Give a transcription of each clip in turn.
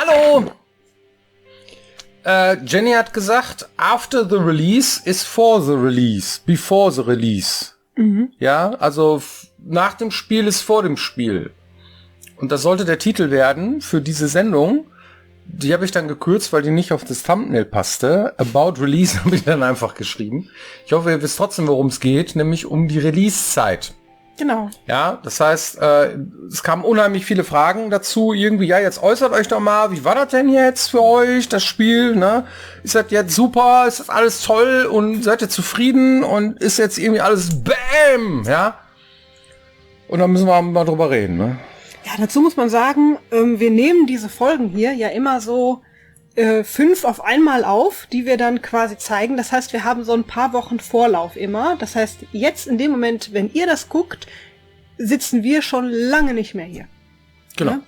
Hallo! Jenny hat gesagt, after the release is for the release, before the release. Mhm. Ja, also nach dem Spiel ist vor dem Spiel. Und das sollte der Titel werden für diese Sendung. Die habe ich dann gekürzt, weil die nicht auf das Thumbnail passte. About Release habe ich dann einfach geschrieben. Ich hoffe, ihr wisst trotzdem, worum es geht, nämlich um die Release-Zeit. Genau. Ja, das heißt, es kamen unheimlich viele Fragen dazu. Irgendwie, ja, jetzt äußert euch doch mal, wie war das denn jetzt für euch, das Spiel, ne? Ist das jetzt super? Ist das alles toll? Und seid ihr zufrieden? Und ist jetzt irgendwie alles BÄM, ja? Und dann müssen wir mal drüber reden, ne? Ja, dazu muss man sagen, wir nehmen diese Folgen hier ja immer so 5 auf einmal auf, die wir dann quasi zeigen. Das heißt, wir haben so ein paar Wochen Vorlauf immer. Das heißt, jetzt in dem Moment, wenn ihr das guckt, sitzen wir schon lange nicht mehr hier. Genau. Ja?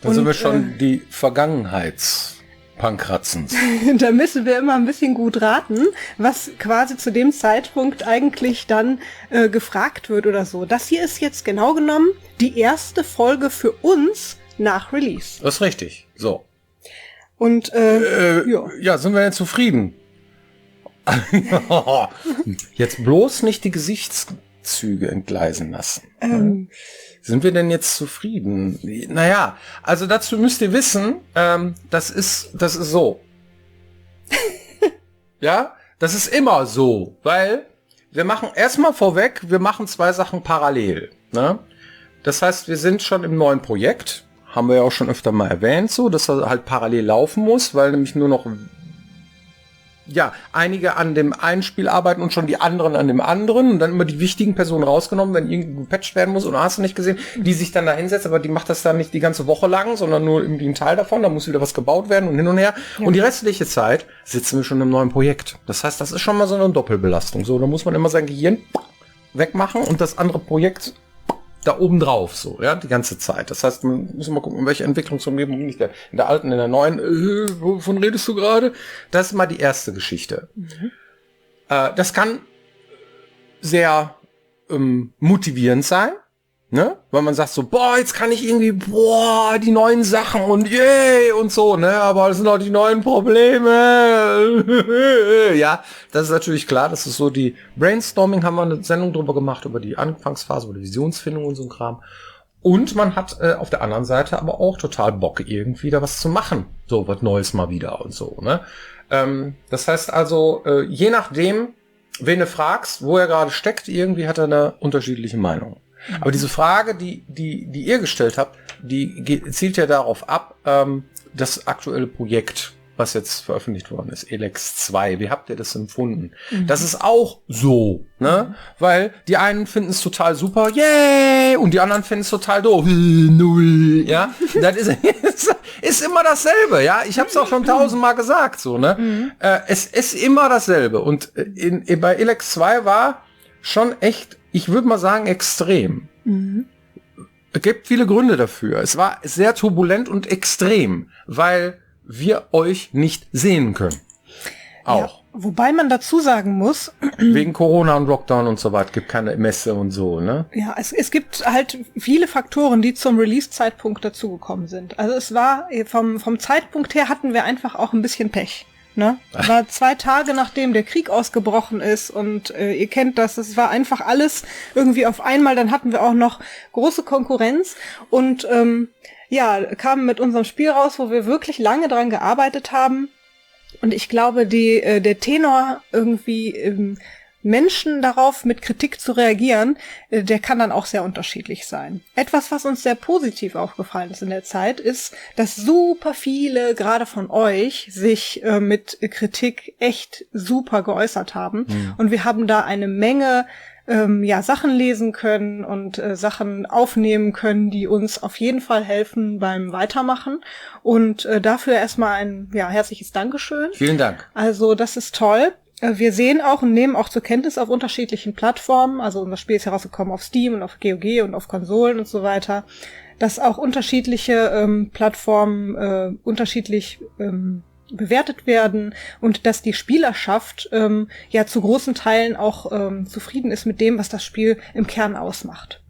Dann sind wir schon die Vergangenheitspankratzens. Da müssen wir immer ein bisschen gut raten, was quasi zu dem Zeitpunkt eigentlich dann gefragt wird oder so. Das hier ist jetzt genau genommen die erste Folge für uns nach Release. Das ist richtig. So. Und ja, sind wir denn zufrieden? Jetzt bloß nicht die Gesichtszüge entgleisen lassen. Sind wir denn jetzt zufrieden? Naja, also dazu müsst ihr wissen, das ist so. Ja, das ist immer so, weil wir machen erstmal vorweg, wir machen 2 Sachen parallel. Ne? Das heißt, wir sind schon im neuen Projekt. Haben wir ja auch schon öfter mal erwähnt, so, dass er halt parallel laufen muss, weil nämlich nur noch einige an dem einen Spiel arbeiten und schon die anderen an dem anderen und dann immer die wichtigen Personen rausgenommen, wenn irgendwie gepatcht werden muss, oder hast du nicht gesehen, die sich dann da hinsetzt, aber die macht das dann nicht die ganze Woche lang, sondern nur irgendwie ein Teil davon, da muss wieder was gebaut werden und hin und her. Ja. Und die restliche Zeit sitzen wir schon im neuen Projekt. Das heißt, das ist schon mal so eine Doppelbelastung. So, da muss man immer sein Gehirn wegmachen und das andere Projekt da oben drauf, so, ja, die ganze Zeit. Das heißt, man muss mal gucken, in welche Entwicklungsumgebung bin ich da. In der alten, in der neuen, wovon redest du gerade? Das ist mal die erste Geschichte. Mhm. Das kann sehr motivierend sein, ne? Weil man sagt so, boah, jetzt kann ich irgendwie, die neuen Sachen und yay und so, ne? Aber das sind auch die neuen Probleme. Ja, das ist natürlich klar. Das ist so die Brainstorming, haben wir eine Sendung drüber gemacht, über die Anfangsphase oder Visionsfindung und so ein Kram. Und man hat auf der anderen Seite aber auch total Bock, irgendwie da was zu machen. So was Neues mal wieder und so, ne? Das heißt also, je nachdem, wen du fragst, wo er gerade steckt, irgendwie hat er eine unterschiedliche Meinung. Aber diese Frage, die ihr gestellt habt, die zielt ja darauf ab, das aktuelle Projekt, was jetzt veröffentlicht worden ist, Elex 2. Wie habt ihr das empfunden? Mhm. Das ist auch so, ne? Mhm. Weil die einen finden es total super, yay! Und die anderen finden es total doof, null, ja? Das ist immer dasselbe, ja? Ich habe es auch schon 1000-mal gesagt, so, ne? Mhm. Es ist immer dasselbe. Und bei Elex 2 war schon echt, ich würde mal sagen, extrem. Mhm. Es gibt viele Gründe dafür. Es war sehr turbulent und extrem, weil wir euch nicht sehen können. Auch. Ja, wobei man dazu sagen muss, wegen Corona und Lockdown und so weiter, gibt keine Messe und so, ne? Ja, es gibt halt viele Faktoren, die zum Release-Zeitpunkt dazugekommen sind. Also es war, vom Zeitpunkt her hatten wir einfach auch ein bisschen Pech. Ne? War 2 Tage, nachdem der Krieg ausgebrochen ist und ihr kennt das, es war einfach alles irgendwie auf einmal, dann hatten wir auch noch große Konkurrenz und kamen mit unserem Spiel raus, wo wir wirklich lange dran gearbeitet haben und ich glaube, der Tenor irgendwie Menschen darauf mit Kritik zu reagieren, der kann dann auch sehr unterschiedlich sein. Etwas, was uns sehr positiv aufgefallen ist in der Zeit, ist, dass super viele, gerade von euch, sich mit Kritik echt super geäußert haben. Mhm. Und wir haben da eine Menge Sachen lesen können und Sachen aufnehmen können, die uns auf jeden Fall helfen beim Weitermachen. Und dafür erstmal ein herzliches Dankeschön. Vielen Dank. Also das ist toll. Wir sehen auch und nehmen auch zur Kenntnis auf unterschiedlichen Plattformen, also unser Spiel ist herausgekommen auf Steam und auf GOG und auf Konsolen und so weiter, dass auch unterschiedliche Plattformen unterschiedlich bewertet werden und dass die Spielerschaft zu großen Teilen auch zufrieden ist mit dem, was das Spiel im Kern ausmacht.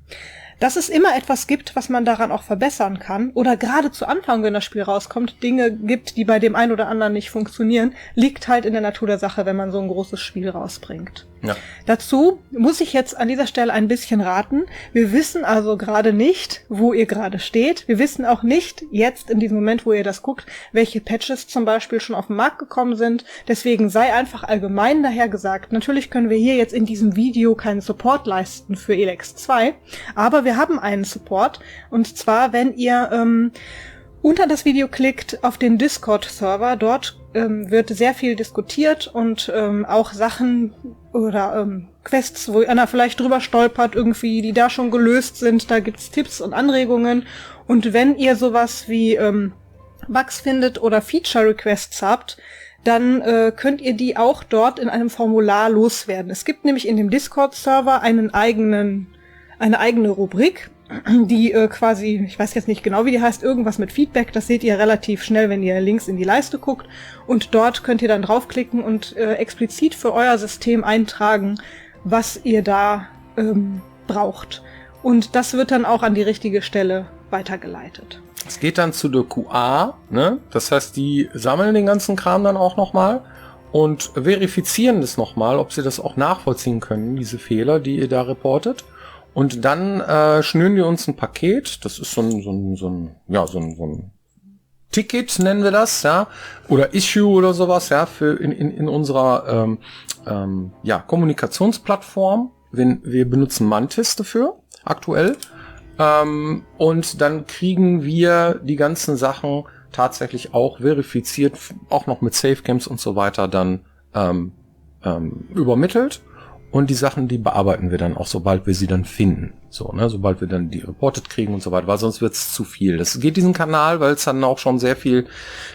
Dass es immer etwas gibt, was man daran auch verbessern kann, oder gerade zu Anfang, wenn das Spiel rauskommt, Dinge gibt, die bei dem einen oder anderen nicht funktionieren, liegt halt in der Natur der Sache, wenn man so ein großes Spiel rausbringt. Ja. Dazu muss ich jetzt an dieser Stelle ein bisschen raten. Wir wissen also gerade nicht, wo ihr gerade steht. Wir wissen auch nicht jetzt in diesem Moment, wo ihr das guckt, welche Patches zum Beispiel schon auf den Markt gekommen sind. Deswegen sei einfach allgemein daher gesagt, natürlich können wir hier jetzt in diesem Video keinen Support leisten für Elex 2, aber wir haben einen Support, und zwar, wenn ihr unter das Video klickt auf den Discord-Server. Dort wird sehr viel diskutiert und auch Sachen oder Quests, wo einer vielleicht drüber stolpert irgendwie, die da schon gelöst sind. Da gibt's Tipps und Anregungen. Und wenn ihr sowas wie Bugs findet oder Feature-Requests habt, dann könnt ihr die auch dort in einem Formular loswerden. Es gibt nämlich in dem Discord-Server eine eigene Rubrik, die quasi, ich weiß jetzt nicht genau, wie die heißt, irgendwas mit Feedback, das seht ihr relativ schnell, wenn ihr links in die Leiste guckt, und dort könnt ihr dann draufklicken und explizit für euer System eintragen, was ihr da braucht. Und das wird dann auch an die richtige Stelle weitergeleitet. Es geht dann zu der QA, ne? Das heißt, die sammeln den ganzen Kram dann auch nochmal und verifizieren das nochmal, ob sie das auch nachvollziehen können, diese Fehler, die ihr da reportet. Und dann schnüren die uns ein Paket, das ist so ein Ticket, nennen wir das, ja, oder Issue oder sowas, ja, für in unserer Kommunikationsplattform. Wir benutzen Mantis dafür, aktuell. Und dann kriegen wir die ganzen Sachen tatsächlich auch verifiziert, auch noch mit Safegames und so weiter dann übermittelt. Und die Sachen, die bearbeiten wir dann auch, sobald wir sie dann finden. So, ne, sobald wir dann die reported kriegen und so weiter, weil sonst wird es zu viel. Das geht diesen Kanal, weil es dann auch schon sehr viel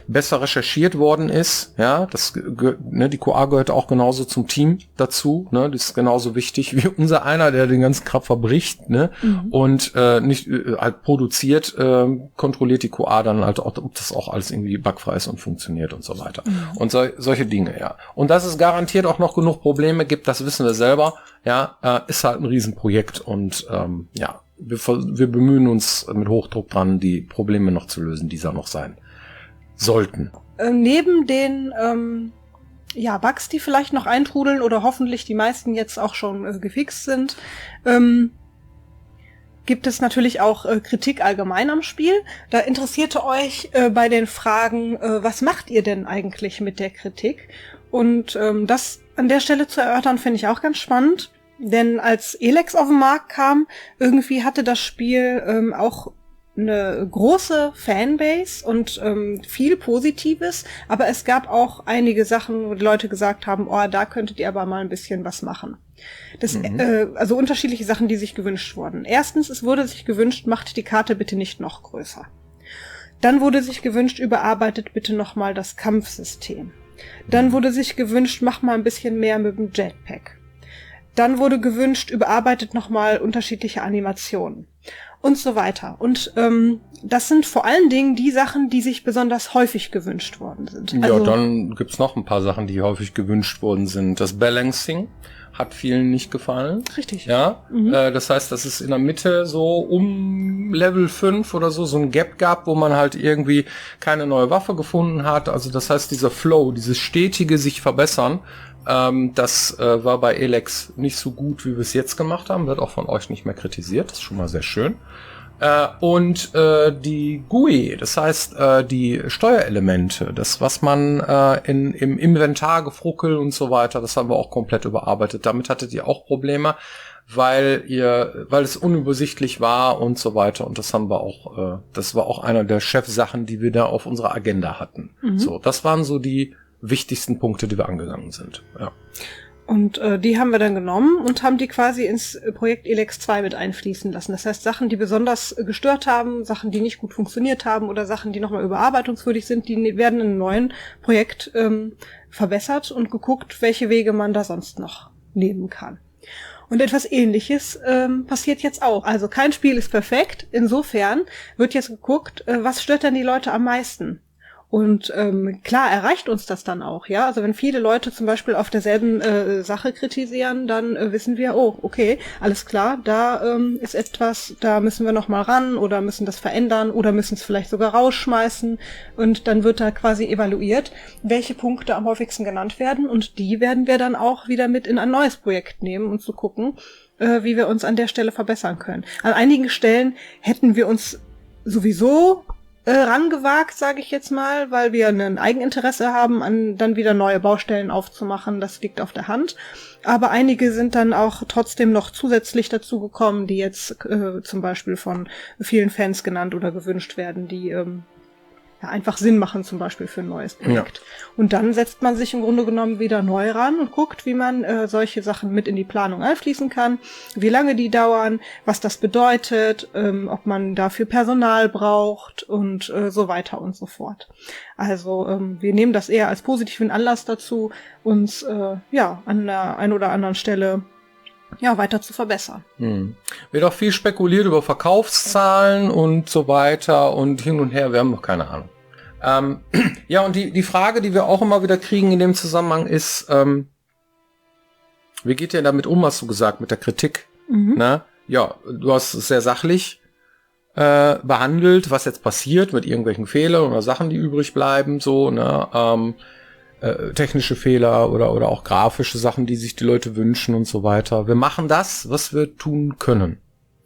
besser recherchiert worden ist. Ja, die QA gehört auch genauso zum Team dazu. Ne, das ist genauso wichtig wie unser einer, der den ganzen Krab verbricht, ne, und nicht halt produziert, kontrolliert die QA dann halt auch, ob das auch alles irgendwie bugfrei ist und funktioniert und so weiter. Und solche Dinge, ja. Und dass es garantiert auch noch genug Probleme gibt, das wissen wir selber. Ja, ist halt ein Riesenprojekt und wir bemühen uns mit Hochdruck dran, die Probleme noch zu lösen, die da noch sein sollten. Neben den Bugs, die vielleicht noch eintrudeln oder hoffentlich die meisten jetzt auch schon gefixt sind, gibt es natürlich auch Kritik allgemein am Spiel. Da interessierte euch bei den Fragen, was macht ihr denn eigentlich mit der Kritik? Und das an der Stelle zu erörtern, finde ich auch ganz spannend. Denn als Elex auf den Markt kam, irgendwie hatte das Spiel auch eine große Fanbase und viel Positives, aber es gab auch einige Sachen, wo die Leute gesagt haben, oh, da könntet ihr aber mal ein bisschen was machen. Also unterschiedliche Sachen, die sich gewünscht wurden. Erstens, es wurde sich gewünscht, macht die Karte bitte nicht noch größer. Dann wurde sich gewünscht, überarbeitet bitte nochmal das Kampfsystem. Dann wurde sich gewünscht, mach mal ein bisschen mehr mit dem Jetpack. Dann wurde gewünscht, überarbeitet nochmal unterschiedliche Animationen und so weiter. Und das sind vor allen Dingen die Sachen, die sich besonders häufig gewünscht worden sind. Ja, dann gibt's noch ein paar Sachen, die häufig gewünscht worden sind. Das Balancing hat vielen nicht gefallen. Richtig. Ja, das heißt, dass es in der Mitte so um Level 5 oder so ein Gap gab, wo man halt irgendwie keine neue Waffe gefunden hat. Also das heißt, dieser Flow, dieses stetige sich verbessern, das war bei Elex nicht so gut, wie wir es jetzt gemacht haben. Wird auch von euch nicht mehr kritisiert. Das ist schon mal sehr schön. Und die GUI, das heißt die Steuerelemente, das, was man im Inventar gefruckelt und so weiter, das haben wir auch komplett überarbeitet. Damit hattet ihr auch Probleme, weil es unübersichtlich war und so weiter. Und das haben wir auch, das war auch einer der Chefsachen, die wir da auf unserer Agenda hatten. So, das waren so die wichtigsten Punkte, die wir angegangen sind. Ja. Und die haben wir dann genommen und haben die quasi ins Projekt Elex 2 mit einfließen lassen. Das heißt, Sachen, die besonders gestört haben, Sachen, die nicht gut funktioniert haben oder Sachen, die nochmal überarbeitungswürdig sind, die werden in einem neuen Projekt verbessert und geguckt, welche Wege man da sonst noch nehmen kann. Und etwas Ähnliches passiert jetzt auch. Also kein Spiel ist perfekt. Insofern wird jetzt geguckt, was stört denn die Leute am meisten? Und klar erreicht uns das dann auch, ja. Also wenn viele Leute zum Beispiel auf derselben Sache kritisieren, dann wissen wir, oh, okay, alles klar, da ist etwas, da müssen wir noch mal ran oder müssen das verändern oder müssen es vielleicht sogar rausschmeißen. Und dann wird da quasi evaluiert, welche Punkte am häufigsten genannt werden. Und die werden wir dann auch wieder mit in ein neues Projekt nehmen und zu gucken, wie wir uns an der Stelle verbessern können. An einigen Stellen hätten wir uns sowieso rangewagt, sage ich jetzt mal, weil wir ein Eigeninteresse haben, an dann wieder neue Baustellen aufzumachen. Das liegt auf der Hand. Aber einige sind dann auch trotzdem noch zusätzlich dazu gekommen, die jetzt zum Beispiel von vielen Fans genannt oder gewünscht werden, die einfach Sinn machen, zum Beispiel für ein neues Projekt. Ja. Und dann setzt man sich im Grunde genommen wieder neu ran und guckt, wie man solche Sachen mit in die Planung einfließen kann, wie lange die dauern, was das bedeutet, ob man dafür Personal braucht und so weiter und so fort. Also wir nehmen das eher als positiven Anlass dazu, uns an der einen oder anderen Stelle weiter zu verbessern. Wird auch viel spekuliert über Verkaufszahlen und so weiter und hin und her, wir haben noch keine Ahnung. Und die Frage, die wir auch immer wieder kriegen in dem Zusammenhang ist, wie geht ihr damit um, hast du gesagt, mit der Kritik? Na? Ja, du hast es sehr sachlich behandelt, was jetzt passiert mit irgendwelchen Fehlern oder Sachen, die übrig bleiben, so, ne? Technische Fehler oder auch grafische Sachen, die sich die Leute wünschen und so weiter. Wir machen das, was wir tun können.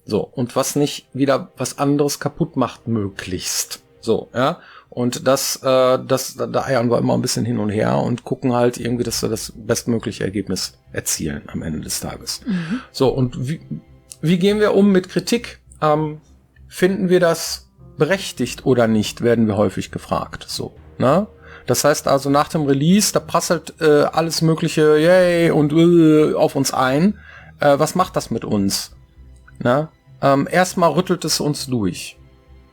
So, und was nicht wieder was anderes kaputt macht, möglichst. So, ja. Und da eiern wir immer ein bisschen hin und her und gucken halt irgendwie, dass wir das bestmögliche Ergebnis erzielen am Ende des Tages. So, und wie gehen wir um mit Kritik? Finden wir das berechtigt oder nicht, werden wir häufig gefragt. So, ne? Das heißt also, nach dem Release, da prasselt alles Mögliche, yay, und auf uns ein. Was macht das mit uns? Na? Erstmal rüttelt es uns durch.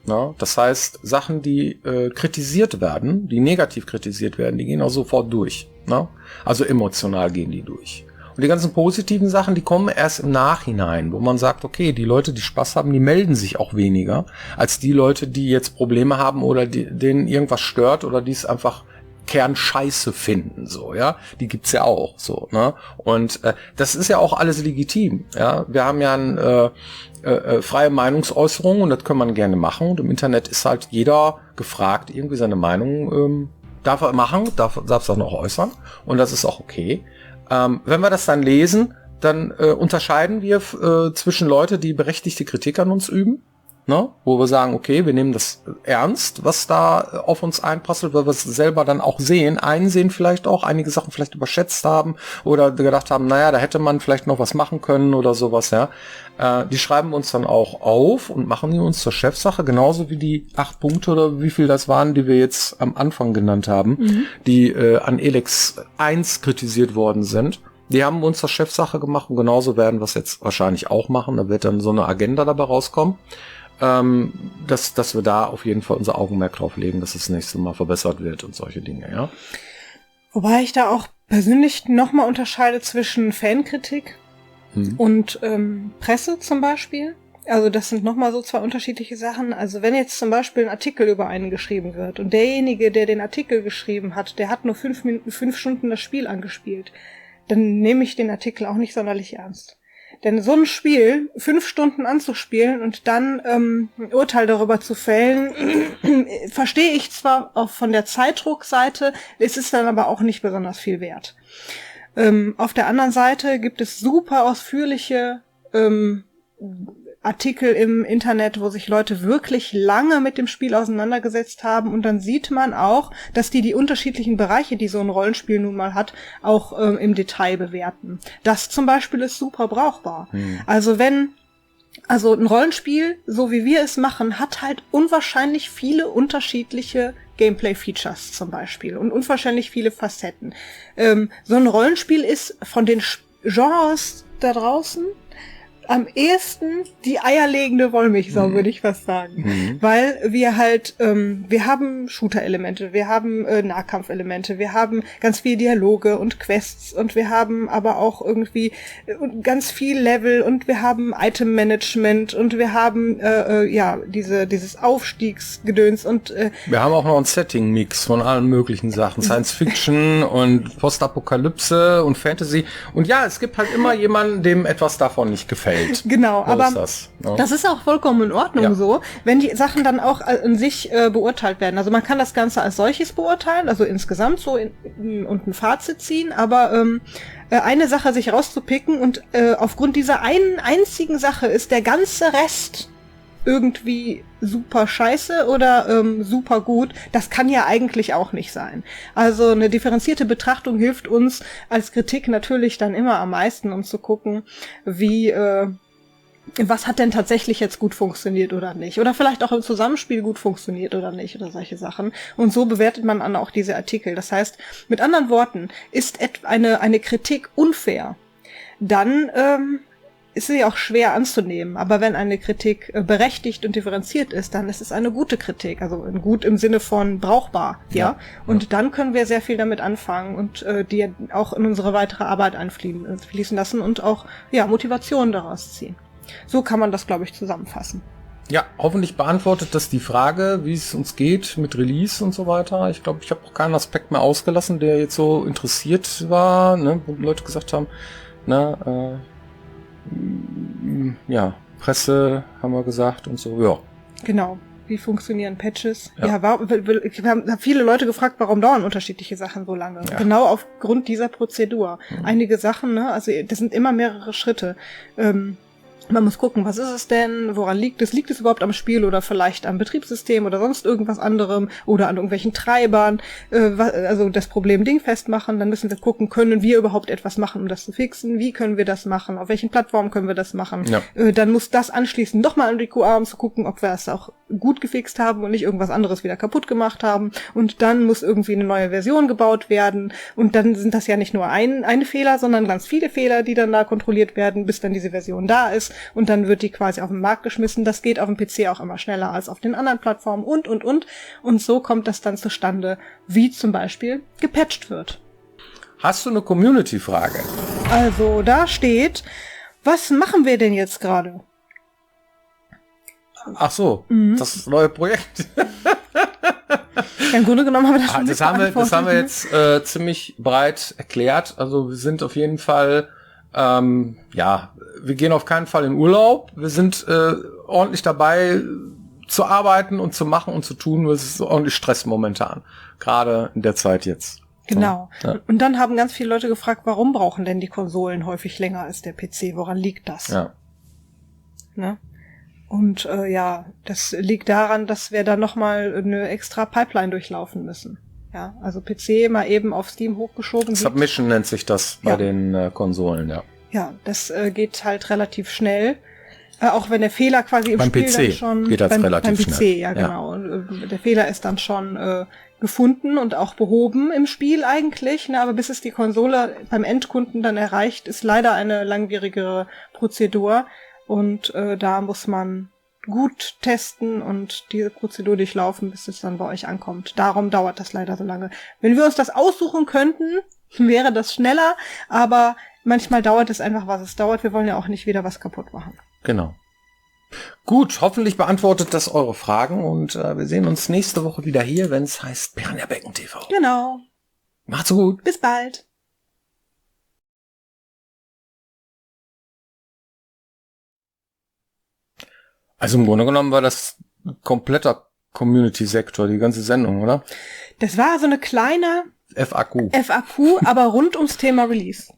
Na? Das heißt, Sachen, die kritisiert werden, die negativ kritisiert werden, die gehen auch sofort durch. Na? Also emotional gehen die durch. Und die ganzen positiven Sachen, die kommen erst im Nachhinein, wo man sagt, okay, die Leute, die Spaß haben, die melden sich auch weniger, als die Leute, die jetzt Probleme haben oder denen irgendwas stört oder die es einfach Kernscheiße finden, so, ja. Die gibt's ja auch, so, ne. Und das ist ja auch alles legitim, ja. Wir haben ja eine freie Meinungsäußerung und das kann man gerne machen. Und im Internet ist halt jeder gefragt, irgendwie seine Meinung darf er machen, darf es auch noch äußern. Und das ist auch okay. Wenn wir das dann lesen, dann unterscheiden wir zwischen Leute, die berechtigte Kritik an uns üben, ne? Wo wir sagen, okay, wir nehmen das ernst, was da auf uns einprasselt, weil wir es selber dann auch einsehen vielleicht auch, einige Sachen vielleicht überschätzt haben oder gedacht haben, naja, da hätte man vielleicht noch was machen können oder sowas, ja. Die schreiben wir uns dann auch auf und machen die uns zur Chefsache, genauso wie die 8 Punkte oder wie viel das waren, die wir jetzt am Anfang genannt haben, die an Elex 1 kritisiert worden sind. Die haben wir uns zur Chefsache gemacht und genauso werden wir es jetzt wahrscheinlich auch machen. Da wird dann so eine Agenda dabei rauskommen, dass wir da auf jeden Fall unser Augenmerk drauf legen, dass das nächste Mal verbessert wird und solche Dinge, ja. Wobei ich da auch persönlich nochmal unterscheide zwischen Fankritik und Presse zum Beispiel. Also das sind nochmal so 2 unterschiedliche Sachen. Also wenn jetzt zum Beispiel ein Artikel über einen geschrieben wird und derjenige, der den Artikel geschrieben hat, der hat nur 5 Stunden das Spiel angespielt, dann nehme ich den Artikel auch nicht sonderlich ernst. Denn so ein Spiel 5 Stunden anzuspielen und dann ein Urteil darüber zu fällen, verstehe ich zwar auch von der Zeitdruckseite, es ist dann aber auch nicht besonders viel wert. Auf der anderen Seite gibt es super ausführliche Artikel im Internet, wo sich Leute wirklich lange mit dem Spiel auseinandergesetzt haben und dann sieht man auch, dass die unterschiedlichen Bereiche, die so ein Rollenspiel nun mal hat, auch im Detail bewerten. Das zum Beispiel ist super brauchbar. Also ein Rollenspiel, so wie wir es machen, hat halt unwahrscheinlich viele unterschiedliche Gameplay-Features zum Beispiel und unwahrscheinlich viele Facetten. So ein Rollenspiel ist von den Genres da draußen am ehesten die eierlegende Wollmilchsau, würde ich fast sagen. Weil wir halt, wir haben Shooter-Elemente, wir haben Nahkampfelemente, wir haben ganz viel Dialoge und Quests und wir haben aber auch irgendwie ganz viel Level und wir haben Item-Management und wir haben dieses Aufstiegsgedöns und wir haben auch noch einen Setting-Mix von allen möglichen Sachen. Science-Fiction und Postapokalypse und Fantasy. Und ja, es gibt halt immer jemanden, dem etwas davon nicht gefällt. Genau, So aber ist das, ne? das ist auch vollkommen in Ordnung so, wenn die Sachen dann auch an sich beurteilt werden. Also man kann das Ganze als solches beurteilen, also insgesamt so und ein Fazit ziehen, aber eine Sache sich rauszupicken und aufgrund dieser einen einzigen Sache ist der ganze Rest irgendwie super scheiße oder super gut, das kann ja eigentlich auch nicht sein. Also eine differenzierte Betrachtung hilft uns als Kritik natürlich dann immer am meisten, um zu gucken, wie was hat denn tatsächlich jetzt gut funktioniert oder nicht? Oder vielleicht auch im Zusammenspiel gut funktioniert oder nicht oder solche Sachen. Und so bewertet man dann auch diese Artikel. Das heißt, mit anderen Worten, ist eine Kritik unfair, dann ist sie auch schwer anzunehmen. Aber wenn eine Kritik berechtigt und differenziert ist, dann ist es eine gute Kritik. Also gut im Sinne von brauchbar, ja. Und dann können wir sehr viel damit anfangen und die auch in unsere weitere Arbeit einfließen lassen und auch Motivation daraus ziehen. So kann man das, glaube ich, zusammenfassen. Ja, hoffentlich beantwortet das die Frage, wie es uns geht mit Release und so weiter. Ich glaube, ich habe auch keinen Aspekt mehr ausgelassen, der jetzt so interessiert war, ne, wo Leute gesagt haben, Presse haben wir gesagt und so, ja. Genau. Wie funktionieren Patches? Ja, wir haben viele Leute gefragt, warum dauern unterschiedliche Sachen so lange? Ja. Genau aufgrund dieser Prozedur. Einige Sachen, ne, also das sind immer mehrere Schritte. Man muss gucken, was ist es denn, woran liegt es? Liegt es überhaupt am Spiel oder vielleicht am Betriebssystem oder sonst irgendwas anderem oder an irgendwelchen Treibern? Also das Problem dingfest machen, dann müssen wir gucken, können wir überhaupt etwas machen, um das zu fixen? Wie können wir das machen? Auf welchen Plattformen können wir das machen? Ja. Dann muss das anschließend nochmal an die QA, um zu gucken, ob wir es auch gut gefixt haben und nicht irgendwas anderes wieder kaputt gemacht haben. Und dann muss irgendwie eine neue Version gebaut werden. Und dann sind das ja nicht nur eine Fehler, sondern ganz viele Fehler, die dann da kontrolliert werden, bis dann diese Version da ist. Und dann wird die quasi auf den Markt geschmissen. Das geht auf dem PC auch immer schneller als auf den anderen Plattformen und. Und so kommt das dann zustande, wie zum Beispiel gepatcht wird. Hast du eine Community-Frage? Also da steht, was machen wir denn jetzt gerade? Ach so, das neue Projekt. Ja, im Grunde genommen haben wir das schon das haben wir jetzt ziemlich breit erklärt. Also wir sind auf jeden Fall wir gehen auf keinen Fall in Urlaub. Wir sind ordentlich dabei zu arbeiten und zu machen und zu tun. Es ist ordentlich Stress momentan. Gerade in der Zeit jetzt. Genau. So, ja. Und dann haben ganz viele Leute gefragt, warum brauchen denn die Konsolen häufig länger als der PC? Woran liegt das? Ja. Ne? Und das liegt daran, dass wir da nochmal eine extra Pipeline durchlaufen müssen. Ja, also PC mal eben auf Steam hochgeschoben. Submission nennt sich das bei den Konsolen, ja. Ja, das geht halt relativ schnell. Auch wenn der Fehler quasi im Spiel PC dann schon... geht das relativ schnell. Beim PC, ja genau. Und der Fehler ist dann schon gefunden und auch behoben im Spiel eigentlich. Ne? Aber bis es die Konsole beim Endkunden dann erreicht, ist leider eine langwierigere Prozedur. Und da muss man gut testen und diese Prozedur durchlaufen, bis es dann bei euch ankommt. Darum dauert das leider so lange. Wenn wir uns das aussuchen könnten, wäre das schneller, aber manchmal dauert es einfach, was es dauert. Wir wollen ja auch nicht wieder was kaputt machen. Genau. Gut, hoffentlich beantwortet das eure Fragen und wir sehen uns nächste Woche wieder hier, wenn es heißt Piranha Becken TV. Genau. Macht's gut. Bis bald. Also im Grunde genommen war das kompletter Community-Sektor, die ganze Sendung, oder? Das war so eine kleine FAQ, aber rund ums Thema Release.